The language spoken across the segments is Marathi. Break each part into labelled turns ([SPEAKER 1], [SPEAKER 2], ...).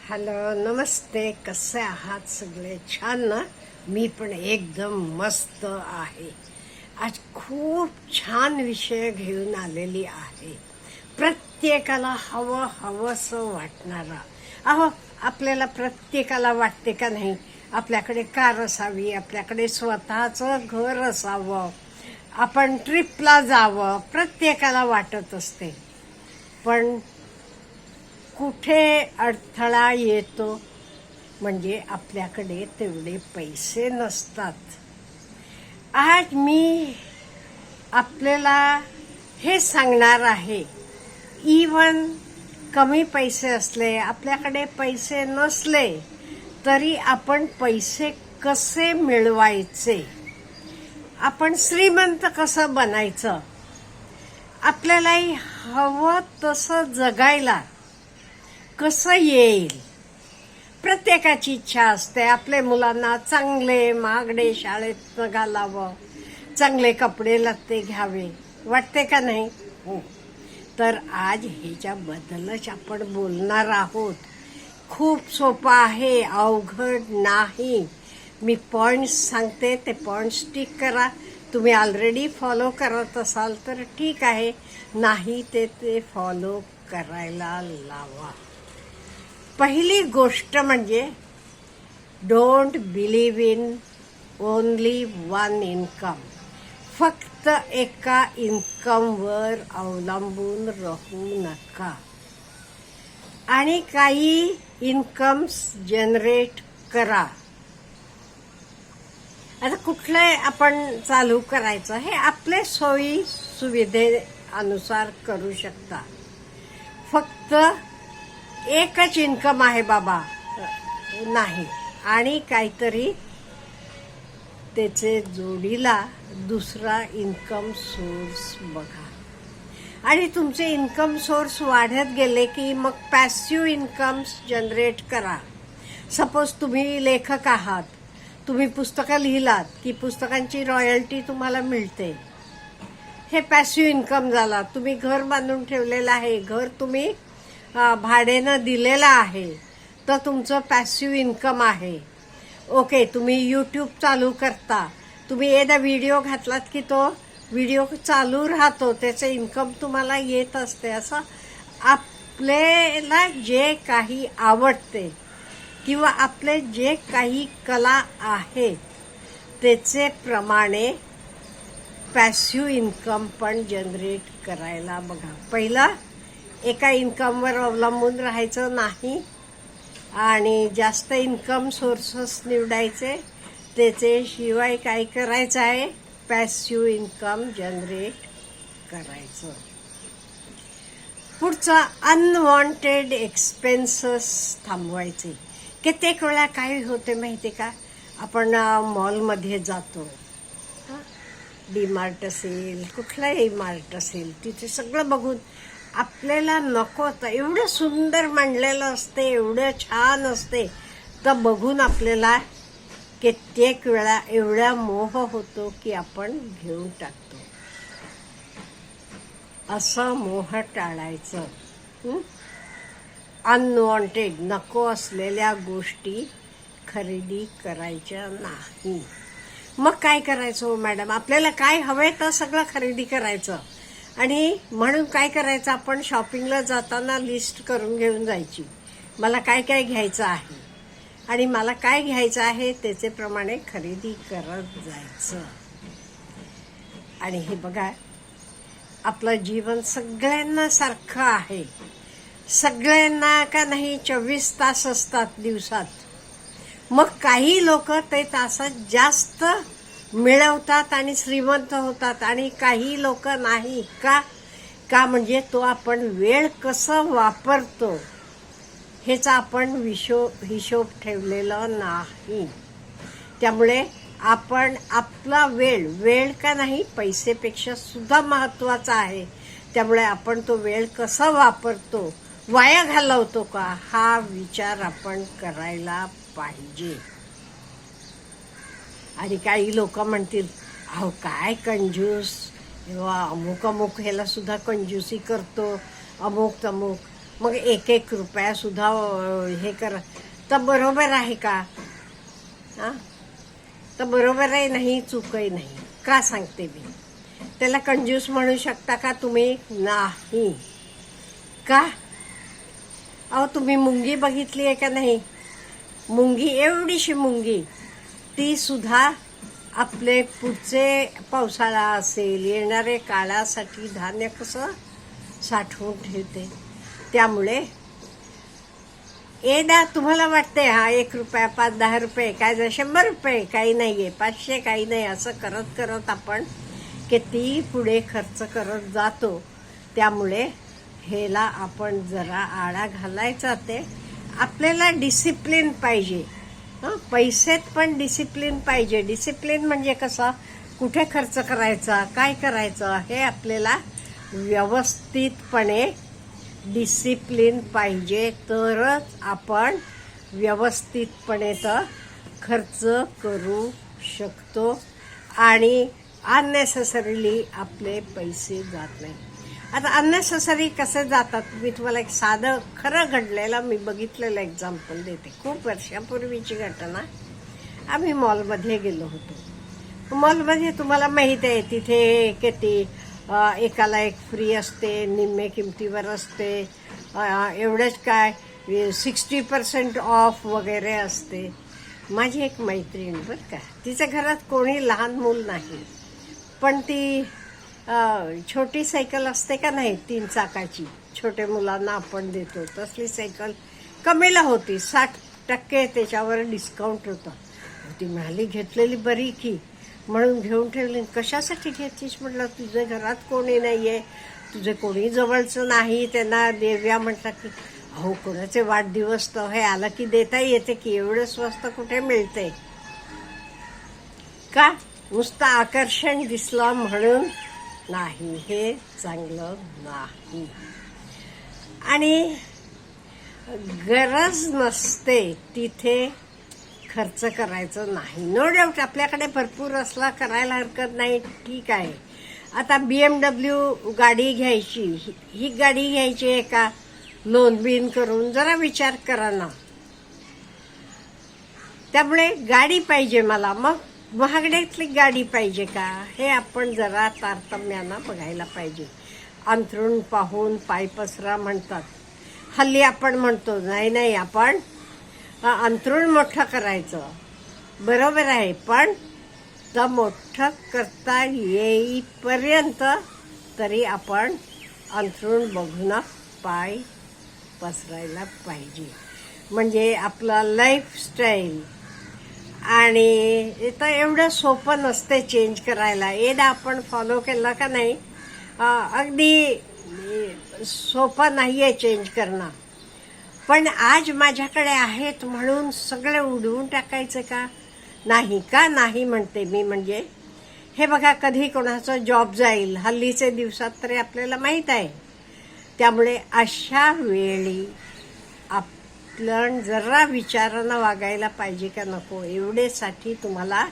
[SPEAKER 1] हॅलो, नमस्ते. कसे आहात सगळे? छान ना? मी पण एकदम मस्त आहे. आज खूप छान विषय घेऊन आलेली आहे. प्रत्येकाला हवंसं वाटणारा. आपल्याला प्रत्येकाला वाटते का नाही आपल्याकडे कार असावी, आपल्याकडे स्वतःचं घर असावं, आपण ट्रिपला जावं, प्रत्येकाला वाटत असते. पण कुठे अडथळा येतो म्हणजे आपल्याकडे तेवढे पैसे नसतात. आज मी आपल्याला हे सांगणार आहे, इवन कमी पैसे असले, आपल्याकडे पैसे नसले तरी आपण पैसे कसे मिळवायचे, आपण श्रीमंत कसं बनायचं, आपल्यालाही हवं तसं जगायला कसं येईल. प्रत्येकाची इच्छा असते आपल्या मुलांना चांगले महागडे शाळेत घालावं, चांगले कपडे लत्ते घ्यावे, वाटते का नाही? हो. तर आज ह्याच्याबद्दलच आपण बोलणार आहोत. खूप सोपं आहे, अवघड नाही. मी पॉइंट्स सांगते, ते पॉइंट्स टिक करा. तुम्ही ऑलरेडी फॉलो करत असाल तर ठीक आहे, नाही ते फॉलो करायला लावा. पहिली गोष्ट म्हणजे don't believe in only one income. फक्त एका इन्कमवर अवलंबून राहू नका आणि काही इन्कम्स जनरेट करा. आता कुठलं आपण चालू करायचं हे आपले सोयी सुविधेनुसार करू शकता. फक्त एकच इन्कम आहे बाबा नाही, आणि काहीतरी त्याचे जोडीला दुसरा इन्कम सोर्स बघा. आणि तुमचे इन्कम सोर्स वाढत गेले की मग पॅसिव्ह इन्कम्स जनरेट करा. सपोज तुम्ही लेखक आहात, तुम्ही पुस्तकं लिहिलात की पुस्तकांची रॉयल्टी तुम्हाला मिळते, हे पॅसिव्ह इन्कम झाला. तुम्ही घर बांधून ठेवलेलं आहे, घर तुम्ही भाड्यानं दिलेलं आहे, तर तुमचं पॅसिव्ह इन्कम आहे. ओके, तुम्ही यूट्यूब चालू करता, तुम्ही एकदा व्हिडिओ घातलात की तो व्हिडिओ चालू राहतो, त्याचं इन्कम तुम्हाला येत असते. असं आपल्याला जे काही आवडते किंवा आपले जे काही कला आहेत त्याचे प्रमाणे पॅसिव्ह इन्कम पण जनरेट करायला बघा. पहिला एका इन्कमवर अवलंबून राहायचं नाही आणि जास्त इन्कम सोर्सेस निवडायचे. त्याचे शिवाय काय करायचं आहे, पॅसिव्ह इन्कम जनरेट करायचं. पुढचं अनवॉन्टेड एक्सपेन्सेस थांबवायचे. कित्येक वेळा काय होते माहिती का, आपण मॉलमध्ये जातो, डीमार्ट असेल, कुठलाही मार्ट असेल, तिथे सगळं बघून आपल्याला नको होतं. एवढं सुंदर मांडलेलं असते, एवढं छान असते, तर बघून आपल्याला कित्येक वेळा एवढा मोह होतो की आपण घेऊन टाकतो. असं मोह टाळायचं. अनवॉन्टेड नको असलेल्या गोष्टी खरेदी करायच्या नाही. मग काय करायचं मॅडम, आपल्याला काय हवंय तर सगळं खरेदी करायचं. आणि म्हणून काय करायचं, आपण शॉपिंगला जाताना लिस्ट करून घेऊन जायची, मला काय काय घ्यायचं आहे आणि मला काय घ्यायचं आहे त्याच्याप्रमाणे खरेदी करत जायचं. आणि हे बघा, आपलं जीवन सगळ्यांना सारखं आहे. सगळ्यांना का नाही 24 तास असतात दिवसात. मग काही लोक ते तासात जास्त मिळवतात आणि श्रीमंत होतात आणि काही लोक नाही. का म्हणजे तो आपण वेळ कसं वापरतो ह्याचा आपण हिशोब ठेवलेला नाही. त्यामुळे आपण आपला वेळ का नाही पैसेपेक्षा सुद्धा महत्वाचा आहे. त्यामुळे आपण तो वेळ कसा वापरतो, वाया घालवतो का, हा विचार आपण करायला पाहिजे. आणि काही लोक म्हणतील, अहो काय कंजूस, अमुक ह्याला सुद्धा कंजूसी करतो, अमुक तमुक. मग 1-1 रुपया सुद्धा हे कर, तर बरोबर आहे का? हा, तर बरोबर आहे नाही, चूकही नाही. का सांगते मी? त्याला कंजूस म्हणू शकता का तुम्ही? नाही. का? अहो, तुम्ही मुंगी बघितली आहे का नाही? मुंगी, एवढीशी मुंगी, ती सुद्धा आपले पुढचे पावसाळा असेल, येणारे काळासाठी धान्य कसं साठवून ठेवते. त्यामुळे एदा तुम्हाला वाटते हा 1 रुपया, 5-10 रुपये, काय 100 रुपये काही नाहीये, 500 काही नाही, असं करत करत आपण किती पुढे खर्च करत जातो. त्यामुळे ह्याला आपण जरा आळा घालायचा. ते आपल्याला डिसिप्लिन पाहिजे. पैसेत पण डिसिप्लिन पाहिजे. डिसिप्लिन म्हणजे कसं, कुठे खर्च करायचा, काय करायचं, हे आपल्याला व्यवस्थितपणे डिसिप्लिन पाहिजे. तरच आपण व्यवस्थितपणे तर खर्च करू शकतो आणि अननेसेसरीली आपले पैसे जात नाही. आता अननेसेसरी कसे जातात, मी तुम्हाला एक साधं खरं घडलेलं मी बघितलेलं एक्झाम्पल देते. खूप वर्षापूर्वीची घटना. आम्ही मॉलमध्ये गेलो होतो. मॉलमध्ये तुम्हाला माहीत आहे तिथे किती एकाला एक फ्री असते, निम्मे किमतीवर असते, एवढंच काय 60% ऑफ वगैरे असते. माझी एक मैत्रीण बरं का, तिच्या घरात कोणी लहान मूल नाही, पण ती छोटी सायकल असते का नाही, 3 चाकाची, छोटे मुलांना आपण देतो तसली सायकल कमीला होती. 60% त्याच्यावर डिस्काउंट होता. ती म्हणाली घेतलेली बरी की, म्हणून घेऊन ठेवली. कशासाठी घेतलीस म्हटलं, तुझ्या घरात कोणी नाहीये, तुझे कोणी जवळचं नाही, त्यांना देव्या म्हटलं की अहो कोणाचे वाढदिवस तर हे आलं की देता येते की, एवढं स्वस्त कुठे मिळते का? नुसतं आकर्षण दिसलं म्हणून नाही, हे चांगलं नाही. आणि गरज नसते तिथे खर्च करायचं नाही. नो डाऊट आपल्याकडे भरपूर असला करायला हरकत नाही, ठीक आहे. आता BMW गाडी घ्यायची, ही गाडी घ्यायची आहे का लोन बिन करून, जरा विचार करा ना. त्यामुळे गाडी पाहिजे मला, मग महागड्यातली गाडी पाहिजे का, हे आपण जरा तारतम्यानं बघायला पाहिजे. अंथरूण पाहून पाय पसरा म्हणतात. हल्ली आपण म्हणतो नाही नाही, आपण अंथरूण मोठं करायचं, बरोबर आहे, पण तर मोठं करता येईपर्यंत तरी आपण अंथरूण बघून पाय पसरायला पाहिजे. म्हणजे आपला लाईफस्टाईल. आणि तर एवढं सोपं नसते चेंज करायला. एकदा आपण फॉलो केलं का नाही, अगदी सोपं नाहीये चेंज करणं. पण आज माझ्याकडे आहेत म्हणून सगळं उडवून टाकायचं का? नाही. का नाही म्हणते मी, म्हणजे हे बघा, कधी कोणाचा जॉब जाईल हल्लीचे दिवसात तरी आपल्याला माहीत आहे. त्यामुळे अशा वेळी आपण जरा विचारानं वागायला पाहिजे का नको. एवढेसाठी तुम्हाला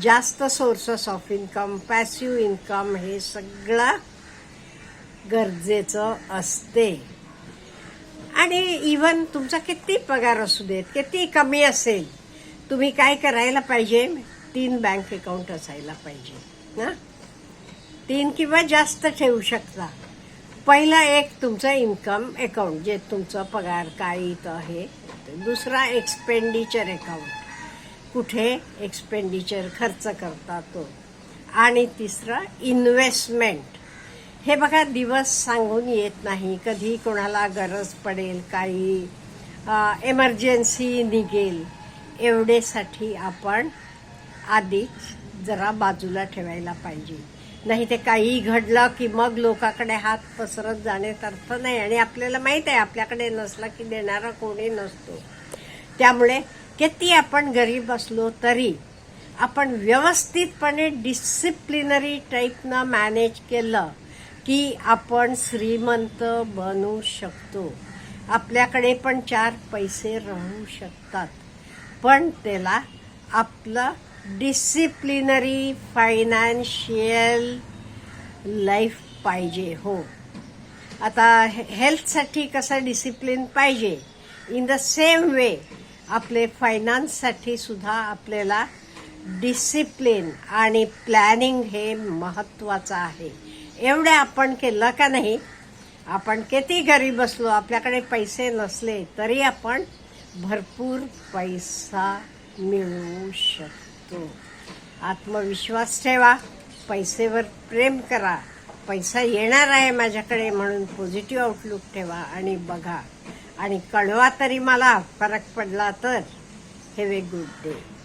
[SPEAKER 1] जास्त sources of income, passive income, हे सगळं गरजेचं असते. आणि इवन तुमचा किती पगार असू देत, किती कमी असेल, तुम्ही काय करायला पाहिजे, 3 बँक अकाउंट असायला पाहिजे ना. 3 किंवा जास्त ठेवू शकता. पहिला एक तुमचं इन्कम अकाउंट, जे तुमचं पगार काय येतं आहे. दुसरा एक्सपेंडिचर अकाउंट, कुठे एक्सपेंडिचर खर्च करता तो. आणि तिसरा इन्व्हेस्टमेंट. हे बघा, दिवस सांगून येत नाही, कधी कोणाला गरज पडेल, काही एमर्जन्सी निघेल. एवढेसाठी आपण आधीच जरा बाजूला ठेवायला पाहिजे. नाही ते काही घडलं की मग लोकांकडे हात पसरत जाण्यात अर्थ नाही. आणि आपल्याला माहित आहे आपल्याकडे नसला की देणारा कोणी नसतो. त्यामुळे किती आपण गरीब असलो तरी आपण व्यवस्थितपणे डिसिप्लिनरी टाईपनं मॅनेज केलं की आपण श्रीमंत बनू शकतो. आपल्याकडे पण 4 पैसे राहू शकतात. पण त्याला आपलं डिसिप्लिनरी फायनान्शियल लाईफ पाहिजे. हो, आता हेल्थसाठी कसा डिसिप्लिन पाहिजे, इन द सेम वे आपले फायनान्ससाठी सुद्धा आपल्याला डिसिप्लिन आणि प्लॅनिंग हे महत्त्वाचं आहे. एवढे आपण केलं का नाही, आपण किती घरी बसलो, आपल्याकडे पैसे नसले तरी आपण भरपूर पैसा मिळवू शकतो. आत्मविश्वास ठेवा, पैसेवर प्रेम करा, पैसा येणार आहे माझ्याकडे म्हणून पॉझिटिव्ह आउटलुक ठेवा आणि बघा. आणि कळवा तरी मला, फरक पडला तर. Have a good day.